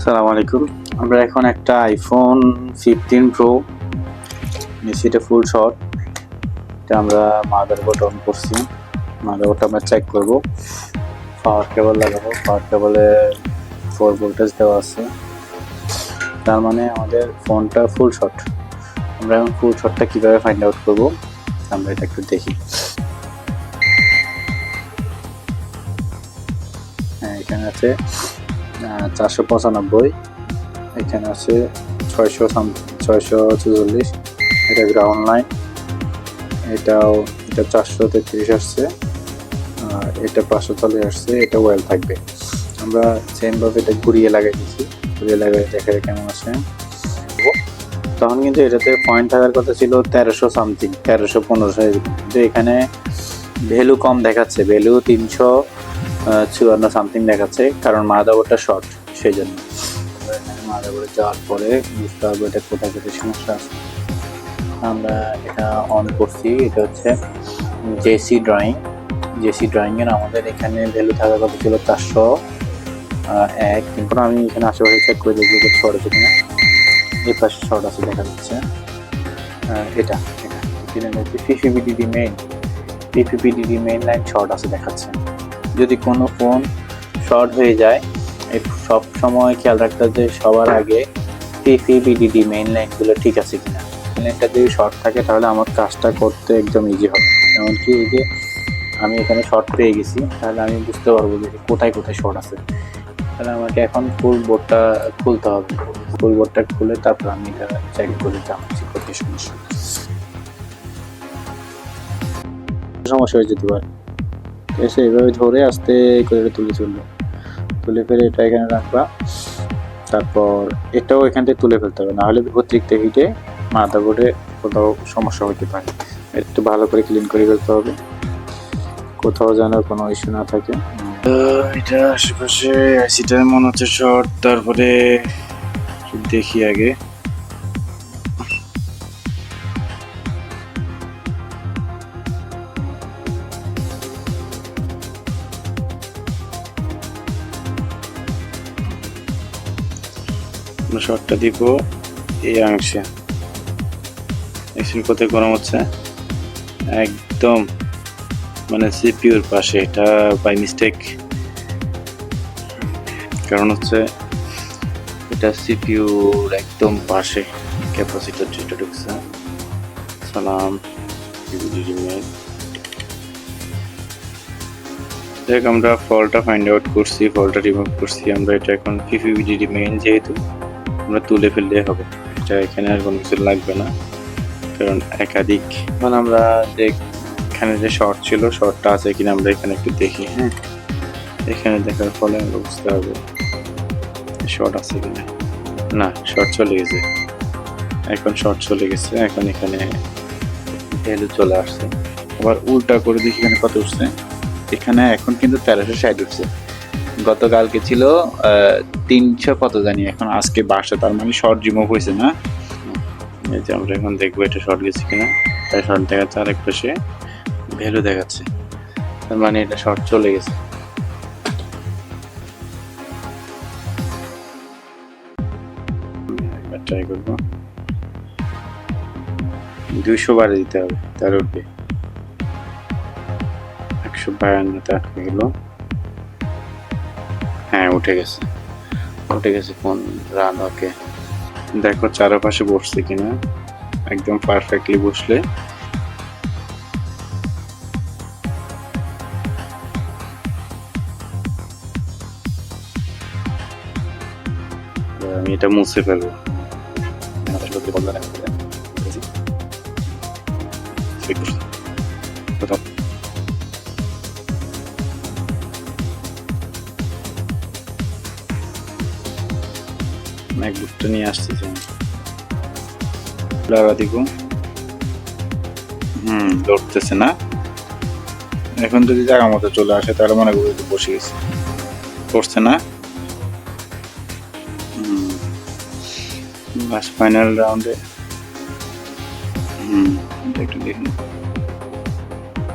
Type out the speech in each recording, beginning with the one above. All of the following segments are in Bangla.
আসসালামু আলাইকুম। আমরা এখন একটা আইফোন 15 প্রো নিচ্ছি, এটা ফুল শট। এটা আমরা মাদারবোর্ড অন করছি, মাদারবোর্ডটা আমরা চেক করব। পাওয়ার কেবল লাগাবো, পাওয়ার কেবলে 4 ভোল্টেজ দেওয়া আছে, তার মানে আমাদের ফোনটা ফুল শট। আমরা এখন ফুল শটটা কীভাবে ফাইন্ড আউট করব আমরা এটা একটু দেখি। হ্যাঁ, এখানে আছে 495, এখানে আছে 644, এটা গ্রাউন্ড লাইন, এটা 433 আসছে, আর এটা 540 আসছে, এটা ওয়েল থাকবে। আমরা সেমভাবে এটা ঘুরিয়ে লাগাই দিচ্ছি, ঘুরিয়ে লাগাই দেখা কেমন আছে। তখন কিন্তু এটাতে পয়েন্ট থাকার কথা ছিল 1300 সামথিং, 1300-1500, কিন্তু এখানে ভ্যালু কম দেখাচ্ছে, ভ্যালু 354 সামথিং দেখাচ্ছে, কারণ মাদারবোর্ডটা শর্ট, সেই জন্য। মাদারবোর্ডে যাওয়ার পরে বুঝতে পারবো এটা কোথায় কোথায় সমস্যা আছে। আমরা এটা অন করছি, এটা হচ্ছে জেসি ড্রয়িংয়ের আমাদের এখানে ভ্যালু থাকার কথা ছিল 401, কিন্তু আমি এখানে আশেপাশে চেক করে দেখবো যে শর্ট আছে কিনা। এই পাশে শর্ট আছে দেখা যাচ্ছে। এটা হচ্ছে পিপিপিডিডি মেইন লাইন শর্ট আছে দেখাচ্ছে। যদি কোনো ফোন শর্ট হয়ে যায়, সব সময় খেয়াল রাখতে হবে যে সবার আগে পিপিপিডিডি মেইন লাইনগুলো ঠিক আছে কিনা। লাইনটা যদি শর্ট থাকে তাহলে আমার কাজটা করতে একদম ইজি হবে। এমনকি এই যে আমি এখানে শর্ট পেয়ে গেছি, তাহলে আমি বুঝতে পারবো যে কোথায় কোথায় শর্ট আছে। তাহলে আমাকে এখন ফুল বোর্ডটা খুলতে হবে, ফুল বোর্ডটা খুলে তারপর আমি এটা চেক করে জানাচ্ছি কোথায় সমস্যা হয়ে যেতে পারে। এসে এইভাবে ধরে আস্তে করে তুলে ফেলে এটা এখানে রাখবা। তারপর এটাও এখান থেকে তুলে ফেলতে হবে, নাহলে অতিরিক্ত হিটে মাদারবোর্ডে কোথাও সমস্যা হতে পারে। একটু ভালো করে ক্লিন করে ফেলতে হবে, কোথাও যেন কোনো ইস্যু না থাকে। এটা আশেপাশে আইসিটা মনে হচ্ছে শর্ট, তারপরে দেখি আগে। শর্টটা দিব এই অংশে, কোথায় গরম হচ্ছে একদম মানে সিপিইউর পাশে, এটা বাই মিস্টেক, কারণ হচ্ছে এটা সিপিইউর একদম পাশে ক্যাপাসিটর যেটা ঢুকছে। সালাম দেখ, আমরা ফল্টটা ফাইন্ড আউট করছি, ফল্টটা রিমুভ করছি। আমরা এটা এখন পিপিপিডিডি মেইন যেহেতু আমরা তুলে ফেললে হবে, এটা এখানে আর কোনো কিছু লাগবে না, কারণ একাধিক মানে আমরা এখানে যে শর্ট ছিল, শর্টটা আছে কিনা আমরা এখানে একটু দেখি। হ্যাঁ, এখানে দেখার ফলে আমরা বুঝতে পারবো শর্ট আছে কিনা। না, শর্ট চলে গেছে, এখন শর্ট চলে গেছে, এখন এখানে ভ্যালু চলে আসছে। আবার উল্টা করে দেখি এখানে কত উঠছে, এখানে এখন কিন্তু 1360 উঠছে। গতকালকে ছিল 300 কত জানি, এখন আজকে 1200, তার মানে শর্ট রিমুভ হয়েছে না। এই যে আমরা এখন দেখবো এটা শর্ট গেছে কিনা। এটা শর্ট দেখাচ্ছে, আরেক পাশে ভ্যালু দেখাচ্ছে, তার মানে এটা শর্ট চলে গেছে। ট্রাই করবো, 200 বারে দিতে হবে, তার উঠবে। 152-তে আটকে গেল। হ্যাঁ, উঠে গেছে ফোন রান। ওকে, দেখো চারপাশে বসছে কিনা, একদম পারফেক্টলি বসলে আমি এটা মুছে ফেলবো। ম্যাকবুকটা নিয়ে আসতেছি লাগা দিব। ধরতেছে না। এখন যদি জায়গা মতো চলে আসে তাহলে মনে করি বসে গেছে, করছে না। লাস্ট ফাইনাল রাউন্ডে একটু দেখুন,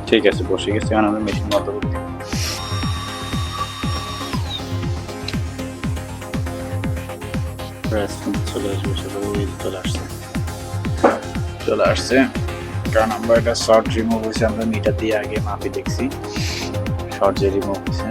ঠিক আছে বসে গেছে। এখন আমরা মেশিন বন্ধ করে দিই। রেসপন্স চলে আসবে সেটা ওই চলে আসছে কারণ আমরা এটা শর্ট রিমুভ হয়েছে আমরা মিটার দিয়ে আগে মাপে দেখছি শর্ট যে রিমুভ হয়েছে